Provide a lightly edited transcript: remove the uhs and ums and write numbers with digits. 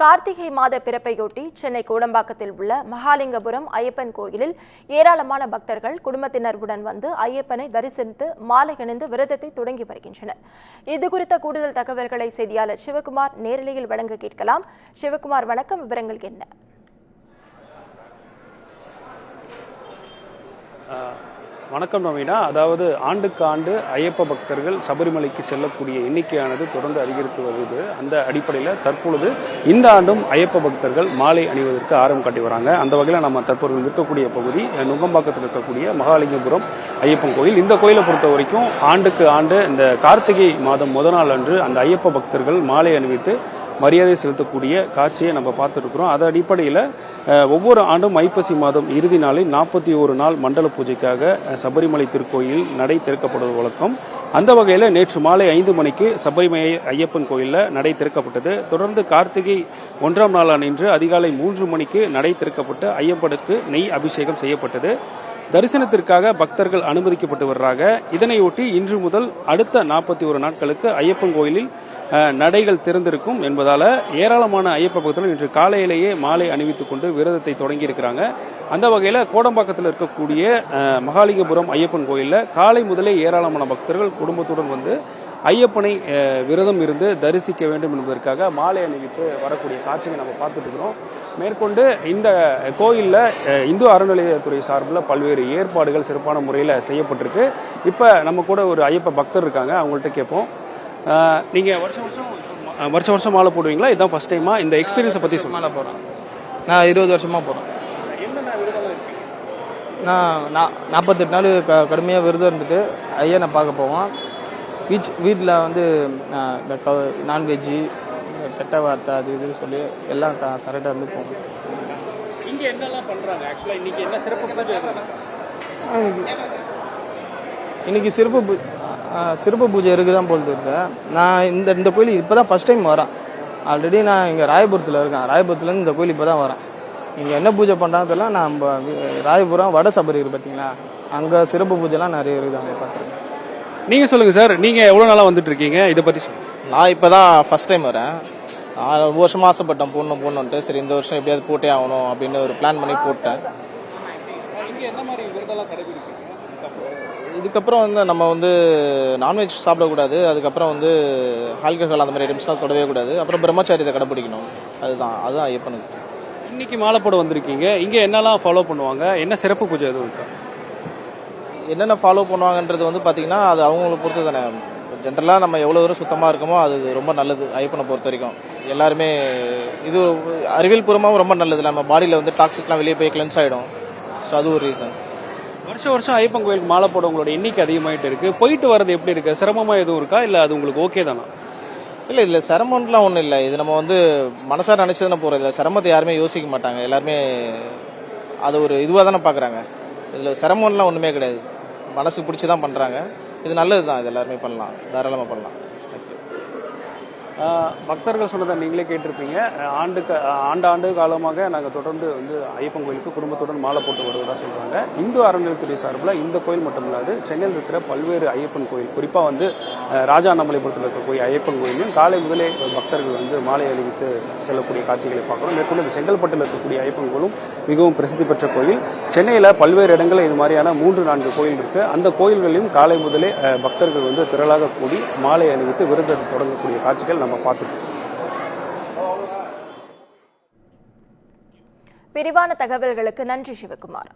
கார்த்திகை மாத பிறப்பையொட்டி சென்னை கோடம்பாக்கத்தில் உள்ள மகாலிங்கபுரம் ஐயப்பன் கோயிலில் ஏராளமான பக்தர்கள் குடும்பத்தினருடன் வந்து ஐயப்பனை தரிசித்து மாலை அணிந்து விரதத்தை தொடங்கி வருகின்றனர். இதுகுறித்த கூடுதல் தகவல்களை செய்தியாளர் சிவகுமார் நேரலையில் வழங்க கேட்கலாம். சிவகுமார், வணக்கம். விவரங்கள் என்ன? வணக்கம் நவீனா. அதாவது ஆண்டுக்கு ஆண்டு ஐயப்ப பக்தர்கள் சபரிமலைக்கு செல்லக்கூடிய எண்ணிக்கையானது தொடர்ந்து அதிகரித்து வருது. அந்த அடிப்படையில் தற்பொழுது இந்த ஆண்டும் ஐயப்ப பக்தர்கள் மாலை அணிவதற்கு ஆர்வம் காட்டி வராங்க. அந்த வகையில் நம்ம தற்போது இருக்கக்கூடிய பகுதி நுங்கம்பாக்கத்தில் இருக்கக்கூடிய மகாலிங்கபுரம் ஐயப்பன் கோயில். இந்த கோயிலை பொறுத்த வரைக்கும் ஆண்டுக்கு ஆண்டு இந்த கார்த்திகை மாதம் முதல் நாள் அன்று அந்த ஐயப்ப பக்தர்கள் மாலை அணிவித்து மரியாதை செலுத்தக்கூடிய காட்சியை நம்ம பார்த்துருக்கிறோம். அது அடிப்படையில் ஒவ்வொரு ஆண்டும் ஐப்பசி மாதம் இறுதி நாளில் 41 நாள் மண்டல பூஜைக்காக சபரிமலை திருக்கோயில் நடை திறக்கப்படுவது வழக்கம். அந்த வகையில் நேற்று மாலை 5 மணிக்கு சபரிமலை ஐயப்பன் கோயிலில் நடை திறக்கப்பட்டது. தொடர்ந்து கார்த்திகை 1ஆம் நாள் அன்று அதிகாலை 3 மணிக்கு நடை திறக்கப்பட்டு ஐயப்பனுக்கு நெய் அபிஷேகம் செய்யப்பட்டது. தரிசனத்திற்காக பக்தர்கள் அனுமதிக்கப்பட்டு வர்றாங்க. இதனையொட்டி இன்று முதல் அடுத்த 41 நாட்களுக்கு ஐயப்பன் கோயிலில் நடைகள் திறந்திருக்கும் என்பதால ஏராளமான ஐயப்ப பக்தர்கள் இன்று காலையிலேயே மாலை அணிவித்துக் கொண்டு விரதத்தை தொடங்கி இருக்கிறாங்க. அந்த வகையில் கோடம்பாக்கத்தில் இருக்கக்கூடிய மகாலிங்கபுரம் ஐயப்பன் கோயிலில் காலை முதலே ஏராளமான பக்தர்கள் குடும்பத்துடன் வந்து ஐயப்பனை விரதம் இருந்து தரிசிக்க வேண்டும் என்பதற்காக மாலை அணிவித்து வரக்கூடிய காட்சியை நம்ம பார்த்துட்டு இருக்கிறோம். மேற்கொண்டு இந்த கோயிலில் இந்து அறநிலையத்துறை சார்பில் பல்வேறு ஏற்பாடுகள் சிறப்பான முறையில் செய்யப்பட்டிருக்கு. இப்போ நம்ம கூட ஒரு ஐயப்ப பக்தர் இருக்காங்க, அவங்கள்ட்ட கேட்போம். நீங்கள் வருஷம் மாலை போடுவீங்களா? இதுதான் ஃபர்ஸ்ட் டைமா? இந்த எக்ஸ்பீரியன்ஸை பற்றி மாலை போகிறேன். நான் 20 வருஷமாக போகிறேன். என்னென்ன விரதம் இருக்கு? நான் 48 நாள் கடுமையாக விரதம் இருந்துட்டு ஐயனை பார்க்க போவோம். வீட்டில் வந்து இந்த நான்வெஜ்ஜு கெட்ட வார்த்தை அது இது சொல்லி எல்லாம் கரெக்டாக இருந்து போவோம். இங்கே என்னெல்லாம் பண்ணுறாங்க? ஆக்சுவலாக இன்றைக்கி என்ன சிறப்பு பூஜை? இன்னைக்கு சிறப்பு பூஜை இருக்குதான் போல் இருக்கேன். நான் இந்த கோயில் இப்போ தான் ஃபர்ஸ்ட் டைம் வரேன். ஆல்ரெடி நான் இங்கே ராயபுரத்தில் இருக்கேன். ராயபுரத்துலேருந்து இந்த கோயில் இப்போ தான் வரேன். இங்கே என்ன பூஜை பண்ணுறாங்க தெரியல. நான் ராயபுரம் வட சபரி இருக்கு பார்த்தீங்களா, அங்கே சிறப்பு பூஜைலாம் நிறைய இருக்குது, அங்கே பார்த்துருக்கேன். நீங்கள் சொல்லுங்கள் சார், நீங்கள் எவ்வளோ நாளாக வந்துட்டு இருக்கீங்க? இதை பற்றி சொல்லுங்கள். நான் இப்போ தான் ஃபர்ஸ்ட் டைம் வரேன். நான் ஒரு வருஷம் ஆசைப்பட்டேன் போடணுன்ட்டு. சரி, இந்த வருஷம் எப்படியாவது போட்டே ஆகணும் அப்படின்னு ஒரு பிளான் பண்ணி போட்டேன். இங்கே என்ன மாதிரி விரதம்லாம் கடைபிடிக்கிறீங்க? இதுக்கப்புறம் வந்து நம்ம வந்து நான்வெஜ் சாப்பிடக்கூடாது. அதுக்கப்புறம் வந்து ஆல்கஹால் அந்த மாதிரி ஐட்டம்ஸ்லாம் தொடவே கூடாது. அப்புறம் பிரம்மச்சாரியத்தை கடைப்பிடிக்கணும். அதுதான் ஐயப்பனுக்கு. இன்னைக்கு மாலை போட வந்திருக்கீங்க. இங்கே என்னெல்லாம் ஃபாலோ பண்ணுவாங்க? என்ன சிறப்பு பூஜை எதுவும் இருக்கா? என்னென்ன ஃபாலோ பண்ணுவாங்கன்றது வந்து பார்த்தீங்கன்னா அது அவங்கள பொறுத்து தானே. ஜென்ரலாக நம்ம எவ்வளோ தூரம் சுத்தமாக இருக்கமோ அது ரொம்ப நல்லது. ஐயப்பனை பொறுத்த வரைக்கும் எல்லாருமே இது அறிவியல் பூர்வமாகவும் ரொம்ப நல்லது. நம்ம பாடியில் வந்து டாக்ஸிக்லாம் வெளியே போய் கிளென்ஸ் ஆகிடும். ஸோ அது ஒரு ரீசன். வருஷம் ஐயப்பன் கோயிலுக்கு மாலை போட உங்களோட எண்ணிக்கை அதிகமாயிட்டு இருக்கு. போயிட்டு வரது எப்படி இருக்கு? சிரமமா எதுவும் இருக்கா, இல்லை அது உங்களுக்கு ஓகே தானா? இல்லை, இதில் சிரமம்லாம் ஒன்றும் இல்லை. இது நம்ம வந்து மனசார நினைச்சு தானே போகிறது. இல்லை, சிரமத்தை யாருமே யோசிக்க மாட்டாங்க. எல்லாருமே அது ஒரு இதுவாக தானே பார்க்குறாங்க. இதில் சிரமம்லாம் ஒன்றுமே கிடையாது. மனசுக்கு பிடிச்சி தான் பண்ணுறாங்க. இது நல்லது தான். இது எல்லாருமே பண்ணலாம், தாராளமாக பண்ணலாம். பக்தர்கள் சொன்னதை நீங்களே கேட்டிருப்பீங்க. ஆண்டு காலமாக நாங்கள் தொடர்ந்து வந்து ஐயப்பன் கோயிலுக்கு குடும்பத்துடன் மாலை போட்டு வருவதாக சொல்கிறாங்க. இந்து அறநிலையத்துறை சார்பில் இந்த கோயில் மட்டும் இல்லாது சென்னையில் இருக்கிற பல்வேறு ஐயப்பன் கோயில், குறிப்பாக வந்து ராஜாண்ணாமலைபுரத்தில் இருக்கக்கூடிய ஐயப்பன் கோயிலையும் காலை முதலே பக்தர்கள் வந்து மாலை அணிவித்து செல்லக்கூடிய காட்சிகளை பார்க்குறோம். மேற்கொண்டு இந்த செங்கல்பட்டில் இருக்கக்கூடிய ஐயப்பன் கோயிலும் மிகவும் பிரசித்தி பெற்ற கோயில். சென்னையில் பல்வேறு இடங்களில் இது மாதிரியான 3-4 கோயில் இருக்குது. அந்த கோயில்களையும் காலை முதலே பக்தர்கள் வந்து திரளாக கூடி மாலை அணிவித்து விரதத்தை தொடங்கக்கூடிய காட்சிகள் நம்ம பார்த்துக்கோம். விரிவான தகவல்களுக்கு நன்றி சிவகுமார்.